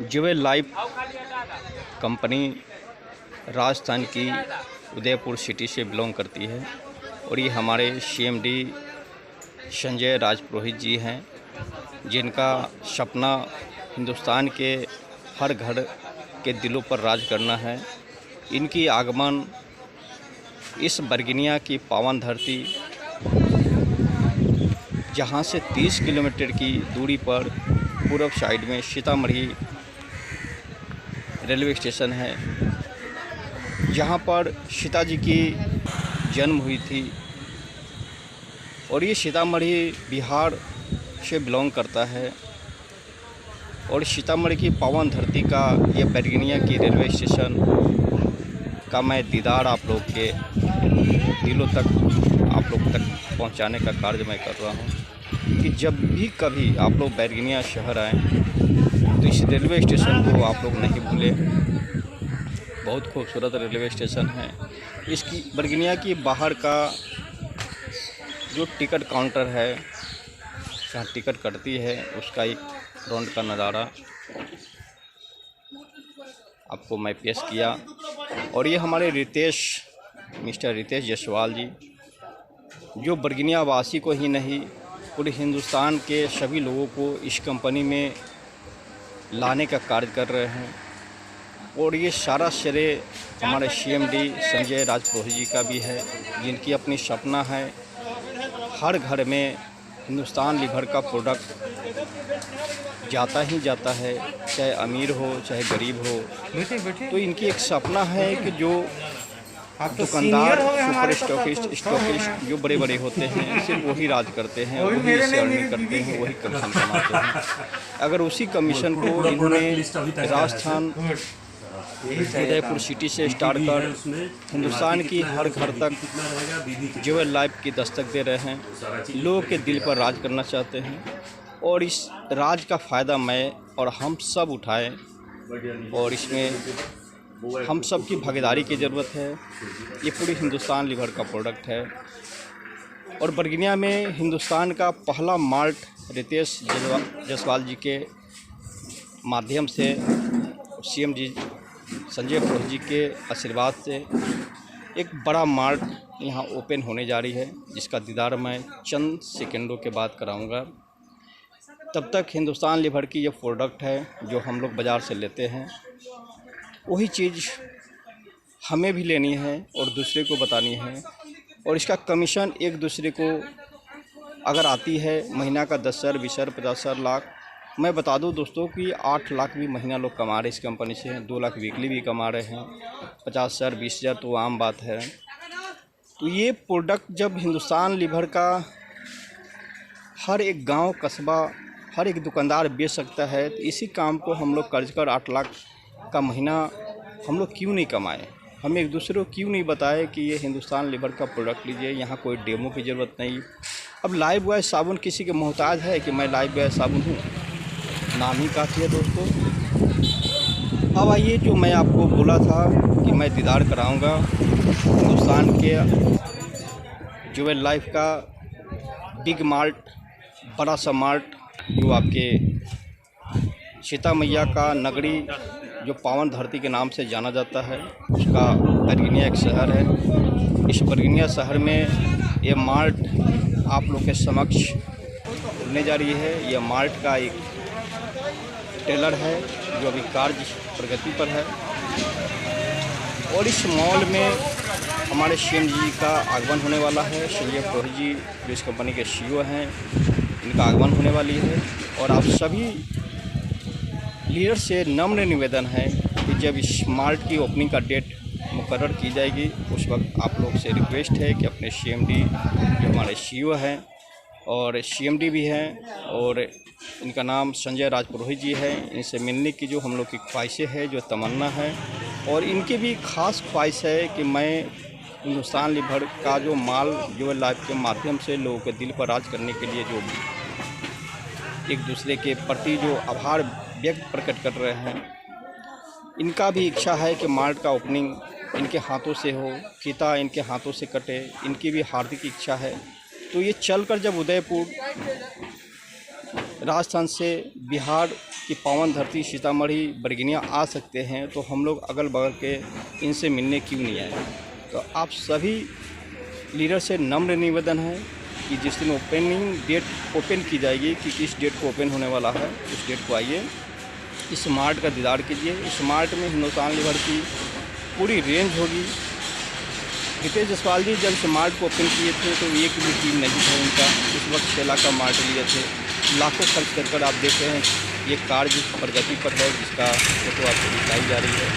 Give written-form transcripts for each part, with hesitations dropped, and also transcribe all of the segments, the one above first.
Jewel life company Rajasthan की Udaipur city से belong करती है और ये हमारे सीएमडी संजय राजपुरोहित जी हैं, जिनका सपना हिंदुस्तान के हर घर के दिलों पर राज करना है। इनकी आगमन इस बरगिनिया की पावन धरती, जहां से 30 किलोमीटर की दूरी पर पूर्व साइड में सीतामढ़ी रेलवे स्टेशन है, जहां पर सीता जी की जन्म हुई थी। और ये सीतामढ़ी बिहार से बिलोंग करता है और सीतामढ़ी की पावन धरती का ये बरगिनिया की रेलवे स्टेशन का मैं दीदार आप लोग के दिलों तक आप लोग तक पहुंचाने का कार्य मैं कर रहा हूं कि जब भी कभी आप लोग बरगिनिया शहर आएँ तो इस रेलवे स्टेशन को आप लोग नहीं भूलें। बहुत खूबसूरत रेलवे स्टेशन है। इसकी बरगिनिया की बाहर का जो टिकट काउंटर है, जहाँ टिकट कटती है, उसका एक फ्रंट का नज़ारा आपको मैं पेश किया। और ये हमारे मिस्टर रितेश जायसवाल जी, जो बरगिनिया वासी को ही नहीं पूरे हिंदुस्तान के सभी लोगों को इस कंपनी में लाने का कार्य कर रहे हैं। और ये सारा श्रेय हमारे सीएमडी संजय राजपुरोहित जी का भी है, जिनकी अपनी सपना है हर घर में हिंदुस्तान लीवर का प्रोडक्ट जाता ही जाता है, चाहे अमीर हो चाहे गरीब हो। तो इनकी एक सपना है कि जो दुकानदार, सुपर स्टॉकिस्ट जो बड़े बड़े होते हैं, सिर्फ वही राज करते हैं, वही अर्निंग करते हैं, वही कमीशन कमाते हैं। अगर उसी कमीशन को इन्होंने राजस्थान उदयपुर सिटी से स्टार्ट कर हिंदुस्तान की हर घर तक ज्वेल लाइफ की दस्तक दे रहे हैं, लोगों के दिल पर राज करना चाहते हैं। और इस राज का फ़ायदा मैं और हम सब उठाएं और इसमें हम सब की भागीदारी की ज़रूरत है। ये पूरी हिंदुस्तान लीवर का प्रोडक्ट है और बरगिनिया में हिंदुस्तान का पहला माल्ट रितेश जायसवाल जी के माध्यम से, सीएमडी संजय पुरोहित जी के आशीर्वाद से एक बड़ा मार्ट यहाँ ओपन होने जा रही है, जिसका दीदार मैं चंद सेकंडों के बाद कराऊंगा। तब तक हिंदुस्तान लीवर की ये प्रोडक्ट है जो हम लोग बाज़ार से लेते हैं, वही चीज़ हमें भी लेनी है और दूसरे को बतानी है। और इसका कमीशन एक दूसरे को अगर आती है महीना का 10,000, 20,000, 50,000, लाख, मैं बता दूं दोस्तों कि 8 लाख भी महीना लोग कमा रहे इस कंपनी से, 2 लाख वीकली भी कमा रहे हैं, 50,000, 20,000 तो आम बात है। तो ये प्रोडक्ट जब हिंदुस्तान लीवर का हर एक गांव, कस्बा, हर एक दुकानदार बेच सकता है, तो इसी काम को हम लोग कर्ज कर 8 लाख का महीना हम लोग क्यों नहीं कमाएं? हम एक दूसरे को क्यों नहीं बताएं कि ये हिंदुस्तान लीवर का प्रोडक्ट लीजिए, यहाँ कोई डेमो की ज़रूरत नहीं। अब लाइफ बॉय साबुन किसी के मोहताज है कि मैं लाइफ बॉय साबुन हूँ? नाम ही काफ़ी है दोस्तों। अब आइए, जो मैं आपको बोला था कि मैं दीदार कराऊंगा हिंदुस्तान के ज्वेल लाइफ का बिग मार्ट, बड़ा सा मार्ट, जो आपके सीता मैया का नगरी, जो पावन धरती के नाम से जाना जाता है, उसका बरगिनिया एक शहर है। इस बरगिनिया शहर में ये मार्ट आप लोग के समक्ष खुलने जा रही है। यह मार्ट का एक टेलर है जो अभी कार्य प्रगति पर है। और इस मॉल में हमारे सीएम जी का आगमन होने वाला है। संजय पुरोहित जी जो इस कंपनी के सीईओ हैं, इनका आगमन होने वाली है। और आप सभी लीडर से नम्र निवेदन है कि जब इस मार्ट की ओपनिंग का डेट मुकर्रर की जाएगी, उस वक्त आप लोग से रिक्वेस्ट है कि अपने सीएमडी जो हमारे सीईओ हैं और सीएमडी भी हैं और इनका नाम संजय राजपुरोहित जी है, इनसे मिलने की जो हम लोग की ख्वाहिशें है, जो तमन्ना है, और इनकी भी ख़ास ख्वाहिश है कि मैं हिंदुस्तान लीवर का जो माल ज्वेल लाइफ के माध्यम से लोगों के दिल पर राज करने के लिए जो एक दूसरे के प्रति जो आभार व्यक्त प्रकट कर रहे हैं, इनका भी इच्छा है कि मार्ट का ओपनिंग इनके हाथों से हो, फीता इनके हाथों से कटे, इनकी भी हार्दिक इच्छा है। तो ये चलकर जब उदयपुर राजस्थान से बिहार की पावन धरती सीतामढ़ी बरगनिया आ सकते हैं, तो हम लोग अगल बगल के इनसे मिलने क्यों नहीं आए। तो आप सभी लीडर से नम्र निवेदन है कि जिस दिन ओपनिंग डेट ओपन की जाएगी कि किस डेट को ओपन होने वाला है, उस डेट को आइए, इस मार्ट का दीदार कीजिए। इस मार्ट में हिंदुस्तान लीवर की पूरी रेंज होगी। हितेश जायसवाल जी जब स्मार्ट को ओपन किए थे तो एक भी टीम नहीं था उनका, उस वक्त 6 लाख का मार्ट लिए थे। लाखों खर्च कर आप देख रहे हैं ये कार्य प्रगति पर है, जिसका फोटो आपको दिखाई जा रही है।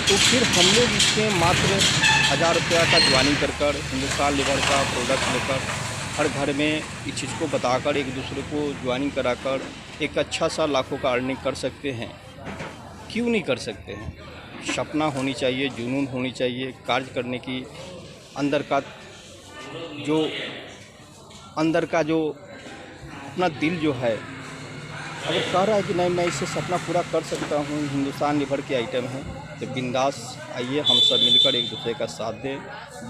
तो फिर हम लोग इसमें मात्र 1000 रुपया का ज्वाइनिंग कर हिंदुस्तान लीवर का प्रोडक्ट लेकर हर घर में इस चीज़ को बताकर एक दूसरे को ज्वाइनिंग कराकर एक अच्छा सा लाखों का अर्निंग कर सकते हैं। क्यों नहीं कर सकते हैं। सपना होनी चाहिए, जुनून होनी चाहिए, कार्य करने की अंदर का जो अपना दिल जो है अगर कह रहा है कि नहीं मैं इससे सपना पूरा कर सकता हूँ, हिंदुस्तान लीवर के आइटम है, तो बिंदास आइए हम सब मिलकर एक दूसरे का साथ दें।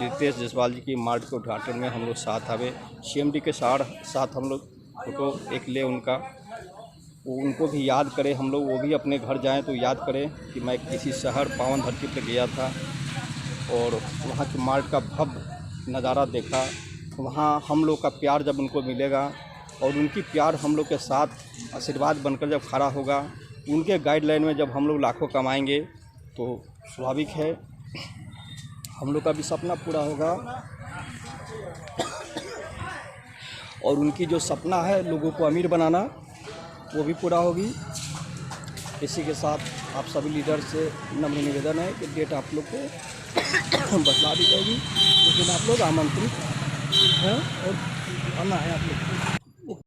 हितेश जायसवाल जी की मार्ट के उद्घाटन में हम लोग साथ आवे, CMD के साथ हम लोग फोटो एक ले उनका, उनको भी याद करें हम लोग, वो भी अपने घर जाएं तो याद करें कि मैं किसी शहर पावन धरती पर गया था और वहाँ की मार्ट का भव्य नज़ारा देखा। वहाँ हम लोग का प्यार जब उनको मिलेगा और उनकी प्यार हम लोग के साथ आशीर्वाद बनकर जब खड़ा होगा, उनके गाइडलाइन में जब हम लोग लाखों कमाएंगे तो स्वाभाविक है हम लोग का भी सपना पूरा होगा और उनकी जो सपना है लोगों को अमीर बनाना वो भी पूरा होगी। इसी के साथ आप सभी लीडर से नम्र निवेदन है कि डेट आप लोग को बतला दी जाएगी, लेकिन आप लोग आमंत्रित हैं और आना है आप लोग।